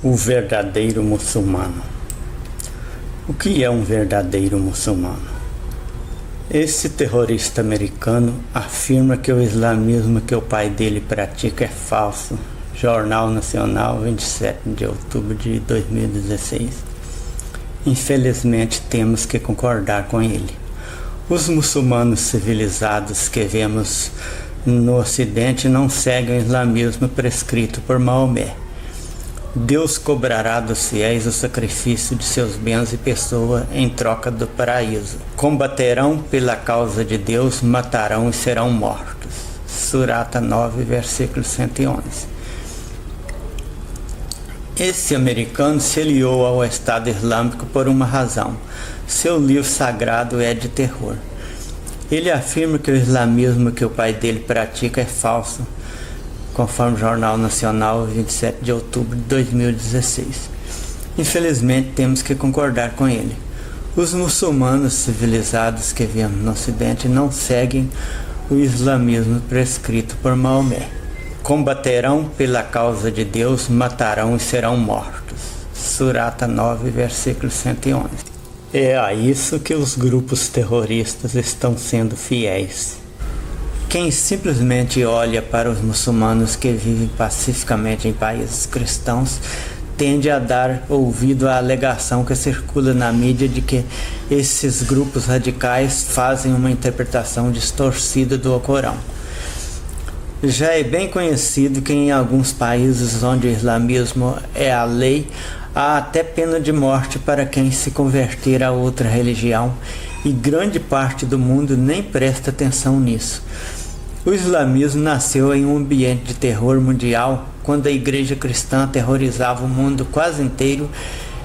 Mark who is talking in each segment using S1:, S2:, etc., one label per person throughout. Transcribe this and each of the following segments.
S1: O verdadeiro muçulmano. O que é um verdadeiro muçulmano? Esse terrorista americano afirma que o islamismo que o pai dele pratica é falso. Jornal Nacional, 27 de outubro de 2016. Infelizmente temos que concordar com ele. Os muçulmanos civilizados que vemos no Ocidente não seguem o islamismo prescrito por Maomé. Deus cobrará dos fiéis o sacrifício de seus bens e pessoa em troca do paraíso. Combaterão pela causa de Deus, matarão e serão mortos. Surata 9, versículo 111. Esse americano se aliou ao Estado Islâmico por uma razão. Seu livro sagrado é de terror. Ele afirma que o islamismo que o pai dele pratica é falso, conforme o Jornal Nacional, 27 de outubro de 2016. Infelizmente, temos que concordar com ele. Os muçulmanos civilizados que vemos no Ocidente não seguem o islamismo prescrito por Maomé. Combaterão pela causa de Deus, matarão e serão mortos. Surata 9, versículo 111. É a isso que os grupos terroristas estão sendo fiéis. Quem simplesmente olha para os muçulmanos que vivem pacificamente em países cristãos tende a dar ouvido à alegação que circula na mídia de que esses grupos radicais fazem uma interpretação distorcida do Alcorão. Já é bem conhecido que em alguns países onde o islamismo é a lei, há até pena de morte para quem se converter a outra religião, e grande parte do mundo nem presta atenção nisso. O islamismo nasceu em um ambiente de terror mundial, quando a igreja cristã aterrorizava o mundo quase inteiro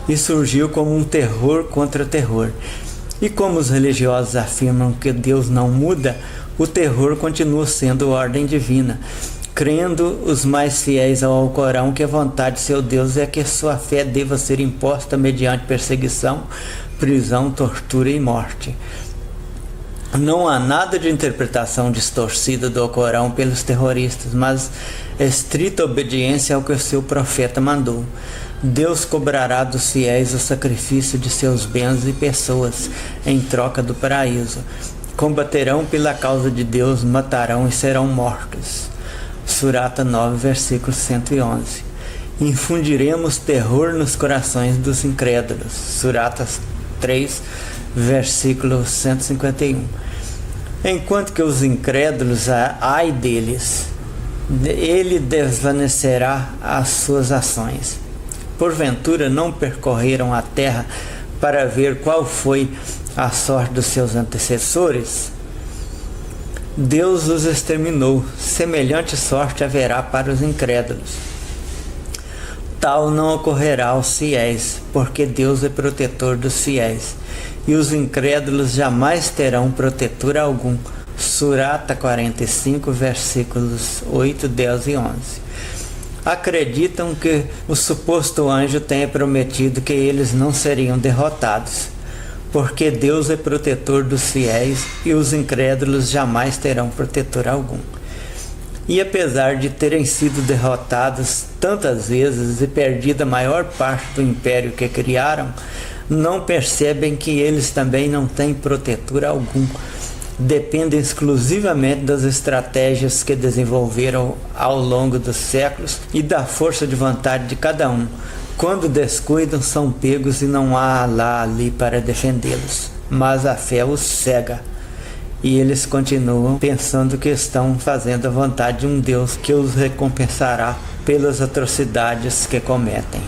S1: e surgiu como um terror contra terror. E como os religiosos afirmam que Deus não muda, o terror continua sendo ordem divina, crendo os mais fiéis ao Alcorão que a vontade de seu Deus é que sua fé deva ser imposta mediante perseguição, prisão, tortura e morte. Não há nada de interpretação distorcida do Alcorão pelos terroristas, mas estrita obediência ao que o seu profeta mandou. Deus cobrará dos fiéis o sacrifício de seus bens e pessoas em troca do paraíso. Combaterão pela causa de Deus, matarão e serão mortos. Surata 9, versículo 111. Infundiremos terror nos corações dos incrédulos. Surata 3, versículo 151. Enquanto que os incrédulos, ai deles, ele desvanecerá as suas ações. Porventura não percorreram a terra para ver qual foi a sorte dos seus antecessores? Deus os exterminou, semelhante sorte haverá para os incrédulos. Tal não ocorrerá aos fiéis, porque Deus é protetor dos fiéis, e os incrédulos jamais terão protetor algum. Surata 45, versículos 8, 10 e 11. Acreditam que o suposto anjo tenha prometido que eles não seriam derrotados, porque Deus é protetor dos fiéis e os incrédulos jamais terão protetor algum. E apesar de terem sido derrotados tantas vezes e perdido a maior parte do império que criaram, não percebem que eles também não têm protetor algum. Dependem exclusivamente das estratégias que desenvolveram ao longo dos séculos e da força de vontade de cada um. Quando descuidam, são pegos e não há Alá ali para defendê-los. Mas a fé os cega. E eles continuam pensando que estão fazendo a vontade de um Deus que os recompensará pelas atrocidades que cometem.